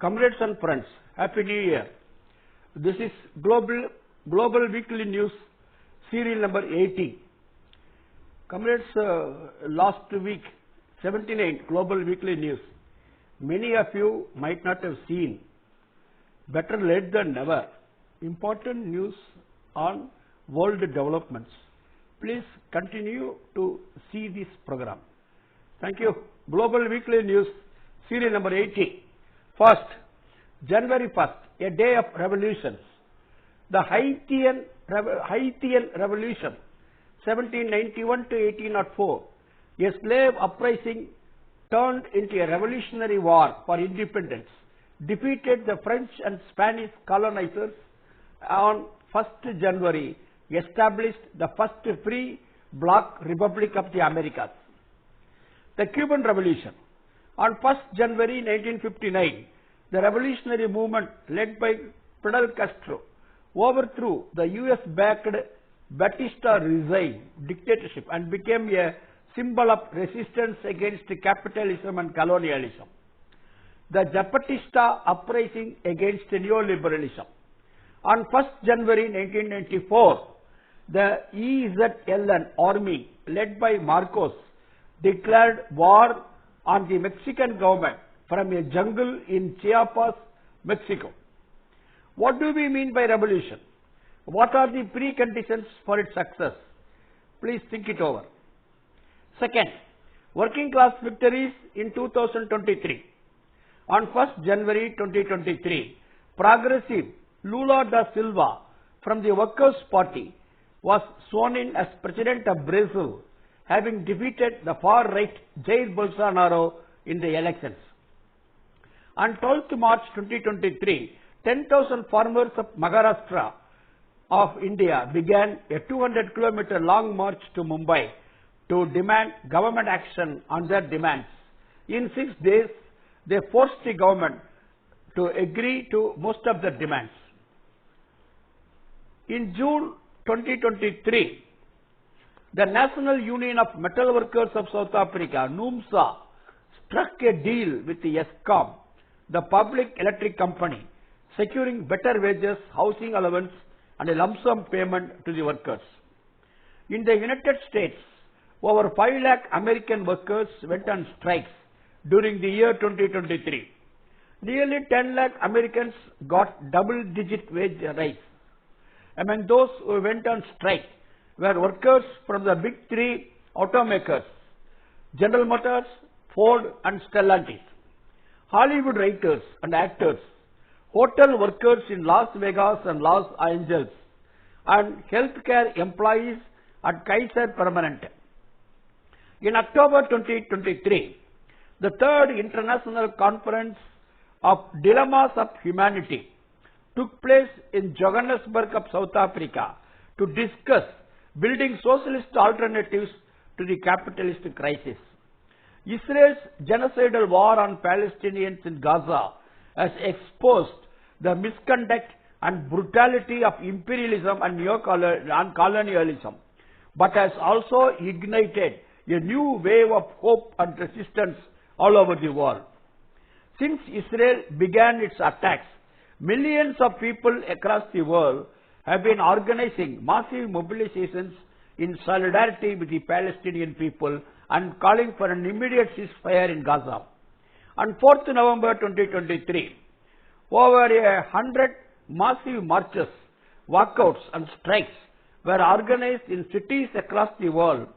Comrades and friends, Happy New Year. This is Global Weekly News, serial number 80. Comrades, last week, 79 Global Weekly News. Many of you might not have seen. Better late than never. Important news on world developments. Please continue to see this program. Thank you. Global Weekly News, serial number 80. First, January 1st, a day of revolutions. The Haitian Revolution, 1791 to 1804, a slave uprising turned into a revolutionary war for independence, defeated the French and Spanish colonizers on 1st January, established the first free black republic of the Americas. The Cuban Revolution. On 1st January 1959, the revolutionary movement led by Fidel Castro overthrew the US-backed Batista regime dictatorship and became a symbol of resistance against capitalism and colonialism. The Zapatista uprising against neoliberalism. On 1st January 1994, the EZLN army led by Marcos declared war on the Mexican government from a jungle in Chiapas, Mexico. What do we mean by revolution? What are the preconditions for its success? Please think it over. Second, working class victories in 2023. On 1st January 2023, progressive Lula da Silva from the Workers' Party was sworn in as President of Brazil, having defeated the far-right Jair Bolsonaro in the elections. On 12th March 2023, 10,000 farmers of Maharashtra of India began a 200-kilometer long march to Mumbai to demand government action on their demands. In 6 days, they forced the government to agree to most of their demands. In June 2023, the National Union of Metal Workers of South Africa, NUMSA, struck a deal with the Eskom, the public electric company, securing better wages, housing allowance, and a lump sum payment to the workers. In the United States, over 5 lakh American workers went on strikes during the year 2023. Nearly 10 lakh Americans got double-digit wage rise. Among those who went on strike were workers from the big three automakers, General Motors, Ford, and Stellantis, Hollywood writers and actors, hotel workers in Las Vegas and Los Angeles, and healthcare employees at Kaiser Permanente. In October 2023, the third International Conference of Dilemmas of Humanity took place in Johannesburg of South Africa to discuss building socialist alternatives to the capitalist crisis. Israel's genocidal war on Palestinians in Gaza has exposed the misconduct and brutality of imperialism and colonialism, but has also ignited a new wave of hope and resistance all over the world. Since Israel began its attacks, millions of people across the world have been organizing massive mobilizations in solidarity with the Palestinian people and calling for an immediate ceasefire in Gaza. On 4th November 2023, over 100 massive marches, walkouts and strikes were organized in cities across the world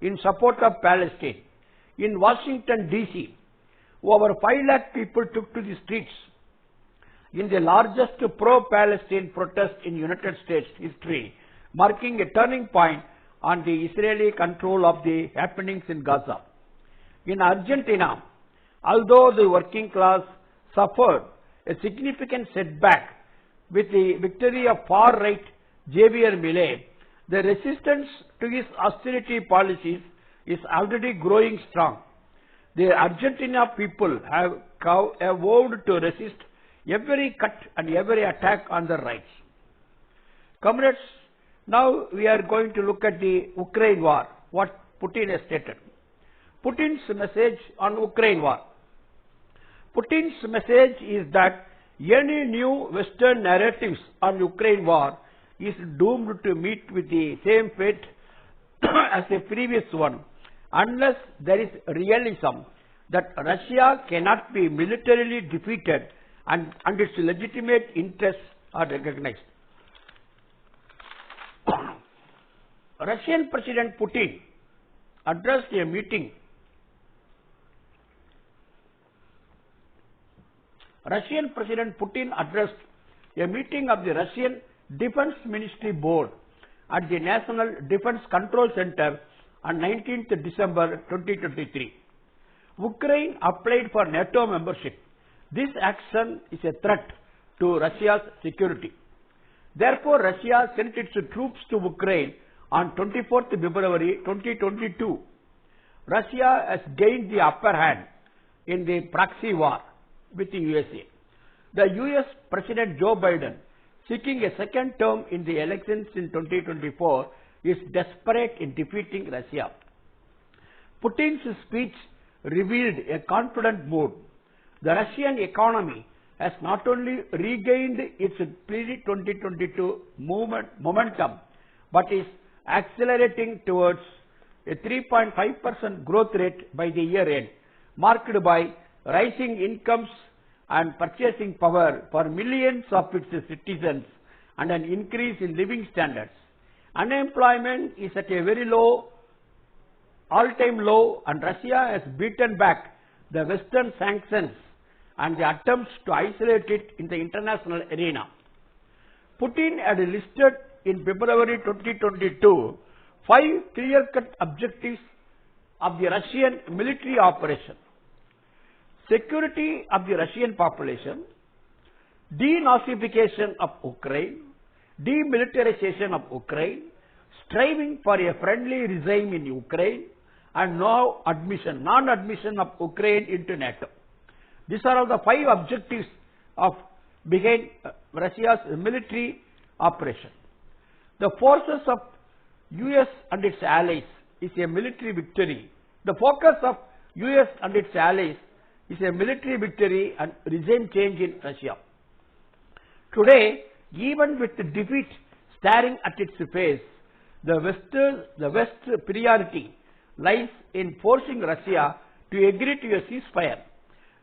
in support of Palestine. In Washington, D.C., over 5 lakh people took to the streets in the largest pro-Palestine protest in United States history, marking a turning point on the Israeli control of the happenings in Gaza. In Argentina, although the working class suffered a significant setback with the victory of far-right Javier Milei, the resistance to his austerity policies is already growing strong. The Argentina people have vowed to resist every cut and every attack on their rights. Comrades, now we are going to look at the Ukraine war, what Putin has stated. Putin's message on Ukraine war. Putin's message is that any new Western narratives on Ukraine war is doomed to meet with the same fate as the previous one, unless there is realism that Russia cannot be militarily defeated and its legitimate interests are recognized. Russian President Putin addressed a meeting. Russian President Putin addressed a meeting of the Russian Defense Ministry Board at the National Defense Control Center on 19th December 2023. Ukraine applied for NATO membership. This action is a threat to Russia's security. Therefore, Russia sent its troops to Ukraine on 24th February 2022. Russia has gained the upper hand in the proxy war with the USA. The US President Joe Biden, seeking a second term in the elections in 2024, is desperate in defeating Russia. Putin's speech revealed a confident mood. The Russian economy has not only regained its pre-2022 momentum, but is accelerating towards a 3.5% growth rate by the year end, marked by rising incomes and purchasing power for millions of its citizens and an increase in living standards. Unemployment is at a very low, all-time low, and Russia has beaten back the Western sanctions and the attempts to isolate it in the international arena. Putin had listed in February 2022 5 clear-cut objectives of the Russian military operation: security of the Russian population, denazification of Ukraine, demilitarization of Ukraine, striving for a friendly regime in Ukraine, and non-admission of Ukraine into NATO. These are all the 5 objectives of behind Russia's military operation. The forces of US and its allies is a military victory. The focus of US and its allies is a military victory and regime change in Russia. Today, even with the defeat staring at its face, the West's priority lies in forcing Russia to agree to a ceasefire.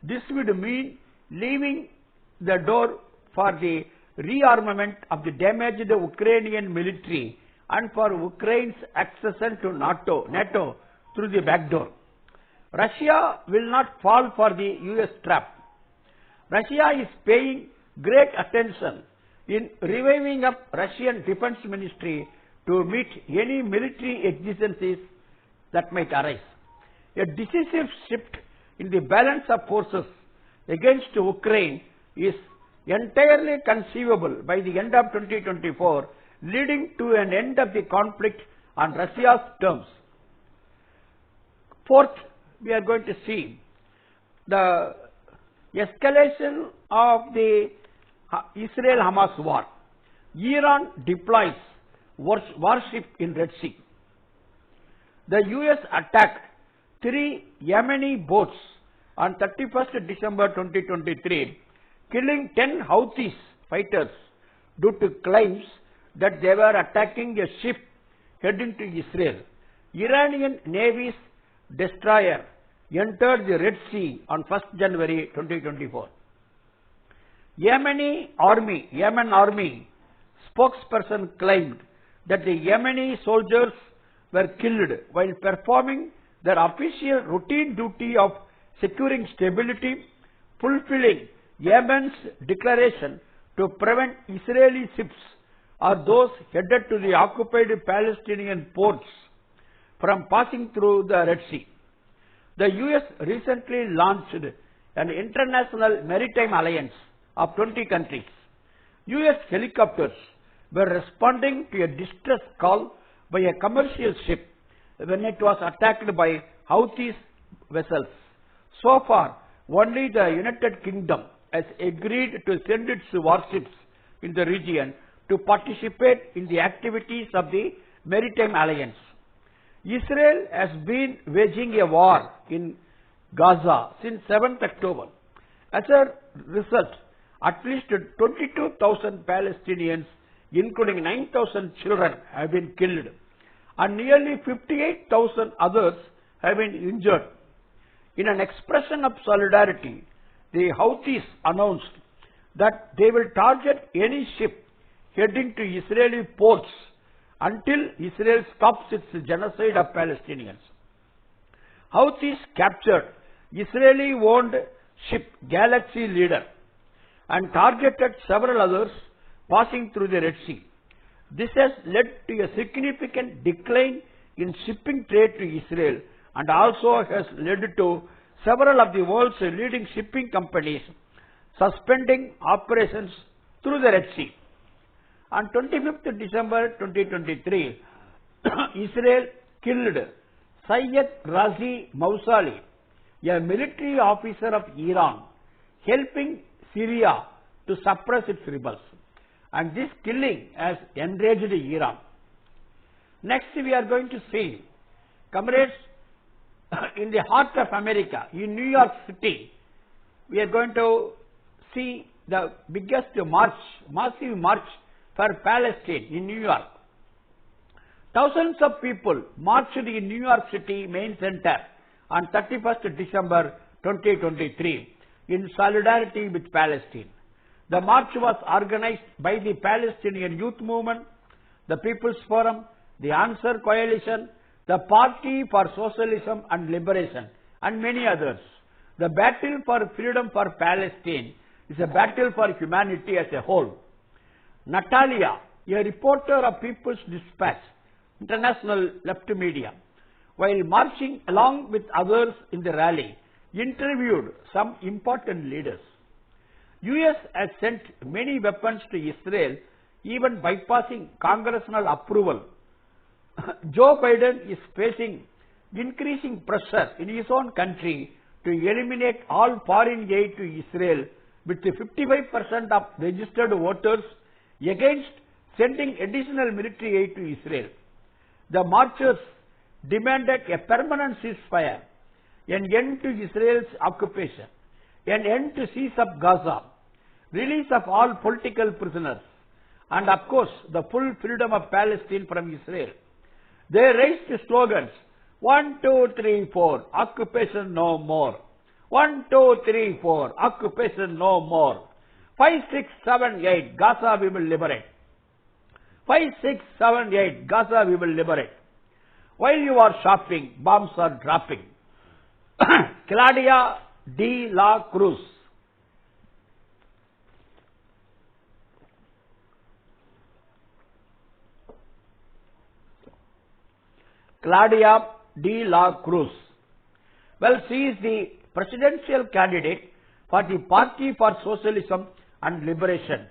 This would mean leaving the door for the rearmament of the damaged Ukrainian military and for Ukraine's accession to NATO through the back door. Russia will not fall for the US trap. Russia is paying great attention in reviving up Russian Defense Ministry to meet any military exigencies that might arise. A decisive shift in the balance of forces against Ukraine is entirely conceivable by the end of 2024, leading to an end of the conflict on Russia's terms. Fourth, we are going to see the escalation of the Israel-Hamas war. Iran deploys warship in Red Sea. The US attacked 3 Yemeni boats on 31st December 2023, killing 10 Houthis fighters due to claims that they were attacking a ship heading to Israel. Iranian Navy's destroyer entered the Red Sea on 1st January 2024. Yemen army spokesperson claimed that the Yemeni soldiers were killed while performing their official routine duty of securing stability, fulfilling Yemen's declaration to prevent Israeli ships or those headed to the occupied Palestinian ports from passing through the Red Sea. The US recently launched an international maritime alliance of 20 countries. US helicopters were responding to a distress call by a commercial ship when it was attacked by Houthis vessels. So far, only the United Kingdom has agreed to send its warships in the region to participate in the activities of the Maritime Alliance. Israel has been waging a war in Gaza since 7th October. As a result, at least 22,000 Palestinians, including 9,000 children, have been killed, and nearly 58,000 others have been injured. In an expression of solidarity, the Houthis announced that they will target any ship heading to Israeli ports until Israel stops its genocide of Palestinians. Houthis captured Israeli-owned ship Galaxy Leader and targeted several others passing through the Red Sea. This has led to a significant decline in shipping trade to Israel and also has led to several of the world's leading shipping companies suspending operations through the Red Sea. On 25th December 2023, Israel killed Syed Razi Mausali, a military officer of Iran, helping Syria to suppress its rebels. And this killing has enraged Iran. Next, we are going to see, comrades, in the heart of America, in New York City, we are going to see the biggest march, massive march for Palestine in New York. Thousands of people marched in New York City main center on 31st December 2023 in solidarity with Palestine. The march was organized by the Palestinian Youth Movement, the People's Forum, the Answer Coalition, the Party for Socialism and Liberation, and many others. The battle for freedom for Palestine is a battle for humanity as a whole. Natalia, a reporter of People's Dispatch, international left media, while marching along with others in the rally, interviewed some important leaders. US has sent many weapons to Israel, even bypassing congressional approval. Joe Biden is facing increasing pressure in his own country to eliminate all foreign aid to Israel, with 55% of registered voters against sending additional military aid to Israel. The marchers demanded a permanent ceasefire, an end to Israel's occupation, an end to siege of Gaza, release of all political prisoners, and of course the full freedom of Palestine from Israel. They raised slogans: 1, 2, 3, 4, occupation no more. 1, 2, 3, 4, occupation no more. 5, 6, 7, 8, Gaza we will liberate. 5, 6, 7, 8, Gaza we will liberate. While you are shopping, bombs are dropping. Claudia de la Cruz. Claudia de la Cruz. Well, she is the presidential candidate for the Party for Socialism and Liberation.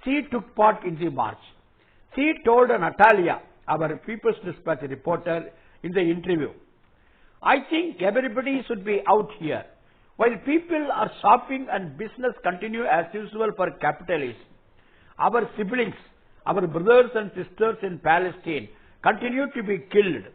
She took part in the march. She told Natalia, our People's Dispatch reporter, in the interview, I think everybody should be out here. While people are shopping and business continue as usual for capitalism, our siblings, our brothers and sisters in Palestine continue to be killed.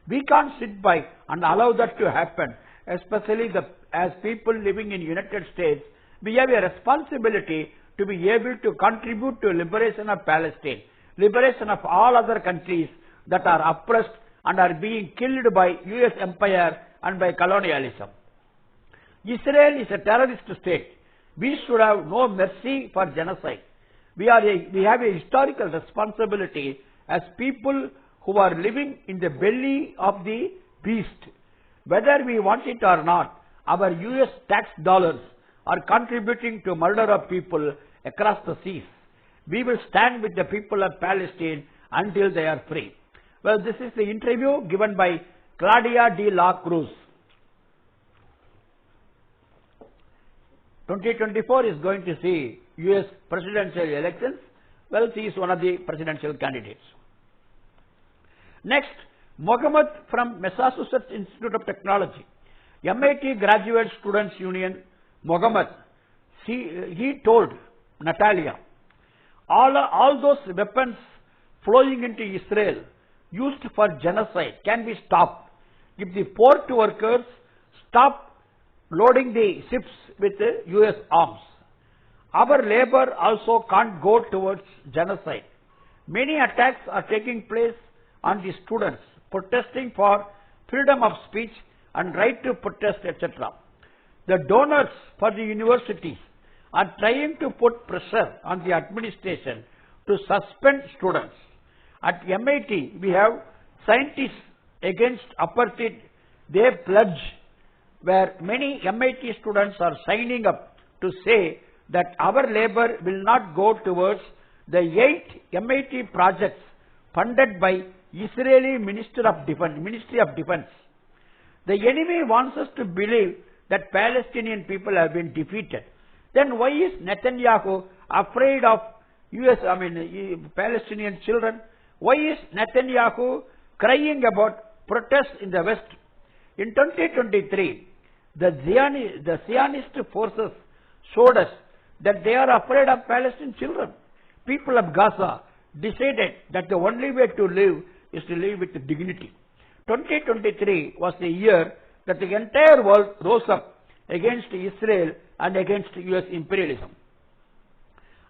We can't sit by and allow that to happen, especially as people living in United States. We have a responsibility to be able to contribute to liberation of Palestine, liberation of all other countries that are oppressed and are being killed by US empire and by colonialism. Israel is a terrorist state. We should have no mercy for genocide. We have a historical responsibility as people who are living in the belly of the beast. Whether we want it or not, our US tax dollars are contributing to murder of people across the seas. We will stand with the people of Palestine until they are free. Well, this is the interview given by Claudia de la Cruz. 2024 is going to see US presidential elections. Well, she is one of the presidential candidates. Next, Mohammed from Massachusetts Institute of Technology, MIT Graduate Students Union, Mohammed, he told Natalia, all those weapons flowing into Israel used for genocide can be stopped if the port workers stop loading the ships with US arms. Our labor also can't go towards genocide. Many attacks are taking place on the students protesting for freedom of speech and right to protest, etc. The donors for the universities are trying to put pressure on the administration to suspend students. At MIT, we have scientists against apartheid. They pledge where many MIT students are signing up to say that our labor will not go towards the 8 MIT projects funded by Israeli Ministry of Defense. The enemy wants us to believe that Palestinian people have been defeated. Then why is Netanyahu afraid of Palestinian children? Why is Netanyahu crying about protests in the West? In 2023, the Zionist forces showed us that they are afraid of Palestinian children. People of Gaza decided that the only way to live is to live with dignity. 2023 was the year that the entire world rose up against Israel and against US imperialism.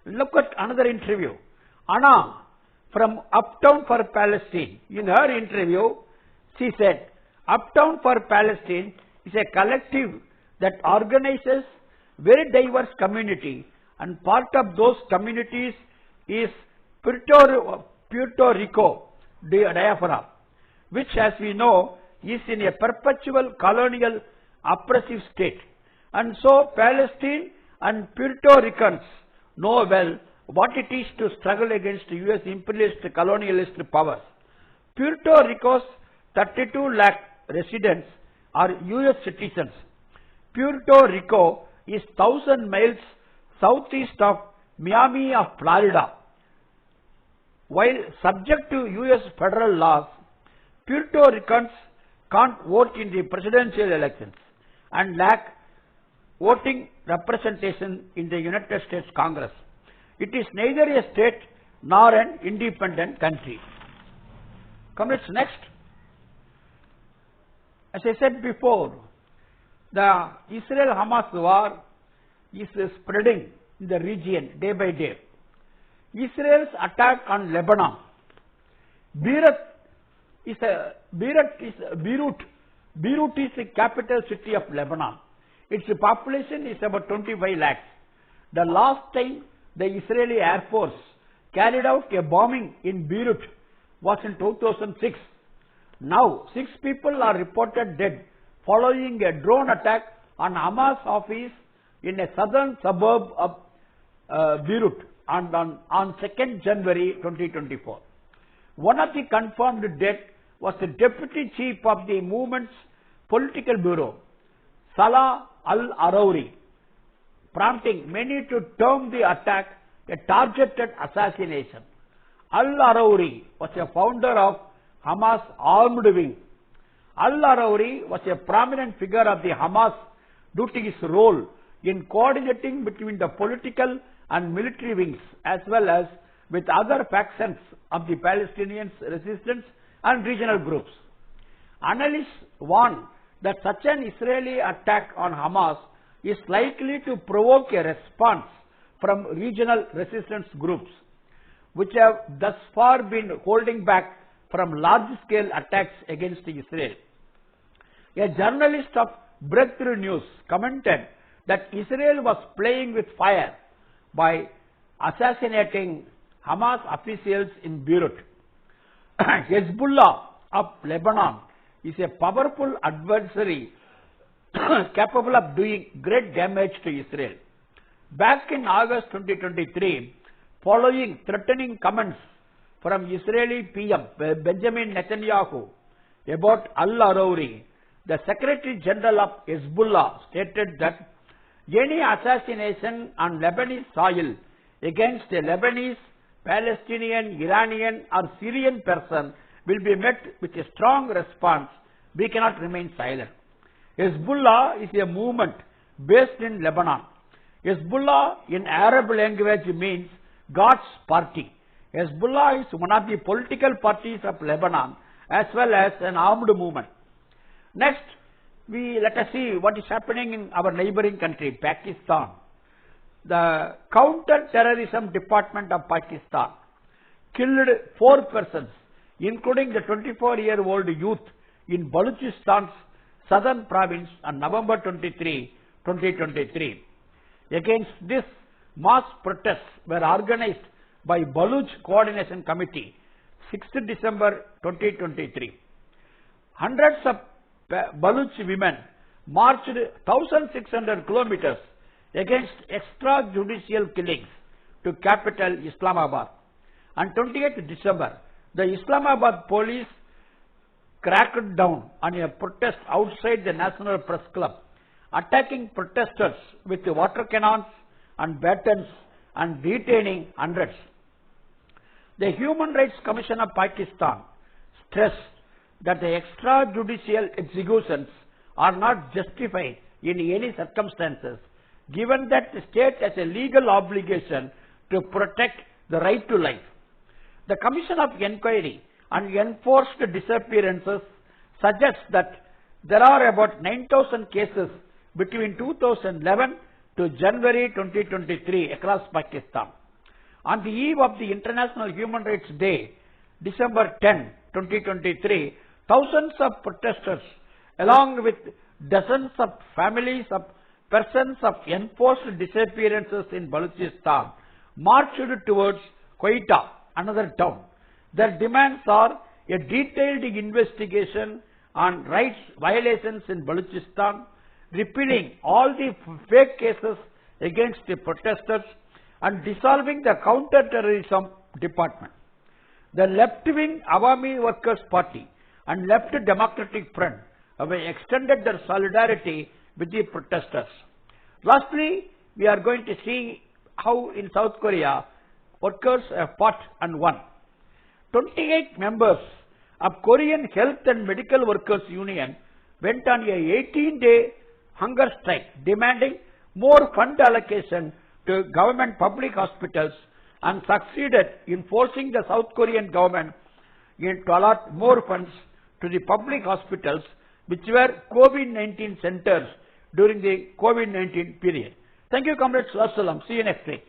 Look at another interview. Anna from Uptown for Palestine. In her interview, she said, Uptown for Palestine is a collective that organizes very diverse community, and part of those communities is Puerto Rico diaspora, which, as we know, is in a perpetual colonial oppressive state. And so Palestine and Puerto Ricans know well what it is to struggle against US imperialist colonialist powers. Puerto Rico's 32 lakh residents are US citizens. Puerto Rico is 1,000 miles southeast of Miami of Florida. While subject to US federal laws, Puerto Ricans can't vote in the presidential elections and lack voting representation in the United States Congress. It is neither a state nor an independent country. Comrades, next. As I said before, the Israel-Hamas war is spreading in the region day by day. Israel's attack on Lebanon. Beirut is the capital city of Lebanon. Its population is about 25 lakhs. The last time the Israeli Air Force carried out a bombing in Beirut was in 2006. Now, 6 people are reported dead following a drone attack on Hamas office in a southern suburb of Beirut on 2nd January 2024. One of the confirmed deaths was the deputy chief of the movement's political bureau, Salah al-Arouri, prompting many to term the attack a targeted assassination. Al-Arouri was a founder of Hamas armed wing. Al-Arouri was a prominent figure of the Hamas due to his role in coordinating between the political and military wings as well as with other factions of the Palestinian resistance and regional groups. Analysts warn that such an Israeli attack on Hamas is likely to provoke a response from regional resistance groups, which have thus far been holding back from large-scale attacks against Israel. A journalist of Breakthrough News commented that Israel was playing with fire by assassinating Hamas officials in Beirut. Hezbollah of Lebanon is a powerful adversary capable of doing great damage to Israel. Back in August 2023, following threatening comments from Israeli PM Benjamin Netanyahu about al-Arouri, the Secretary General of Hezbollah stated that any assassination on Lebanese soil against a Lebanese, Palestinian, Iranian or Syrian person will be met with a strong response. We cannot remain silent. Hezbollah is a movement based in Lebanon. Hezbollah in Arab language means God's party. Hezbollah is one of the political parties of Lebanon as well as an armed movement. Next, let us see what is happening in our neighboring country, Pakistan. The Counter-Terrorism Department of Pakistan killed 4 persons, including the 24-year-old youth in Baluchistan's southern province on November 23, 2023. Against this, mass protests were organized by Baluch Coordination Committee, 6th December 2023. Hundreds of Baluch women marched 1,600 kilometers against extrajudicial killings to capital Islamabad. On 28th December, the Islamabad police cracked down on a protest outside the National Press Club, attacking protesters with water cannons and batons and detaining hundreds. The Human Rights Commission of Pakistan stressed that the extrajudicial executions are not justified in any circumstances, given that the state has a legal obligation to protect the right to life. The Commission of Inquiry on Enforced Disappearances suggests that there are about 9,000 cases between 2011 to January 2023 across Pakistan. On the eve of the International Human Rights Day, December 10, 2023, thousands of protesters, along with dozens of families of persons of enforced disappearances in Balochistan, marched towards Quetta, another town. Their demands are a detailed investigation on rights violations in Balochistan, repealing all the fake cases against the protesters, and dissolving the Counter-Terrorism Department. The left-wing Awami Workers' Party and Left Democratic Front have extended their solidarity with the protesters. Lastly, we are going to see how in South Korea workers have fought and won. 28 members of Korean Health and Medical Workers Union went on a 18-day hunger strike, demanding more fund allocation to government public hospitals, and succeeded in forcing the South Korean government to allot more funds to the public hospitals, which were COVID-19 centers during the COVID-19 period. Thank you, comrades. Wassalam. See you next week.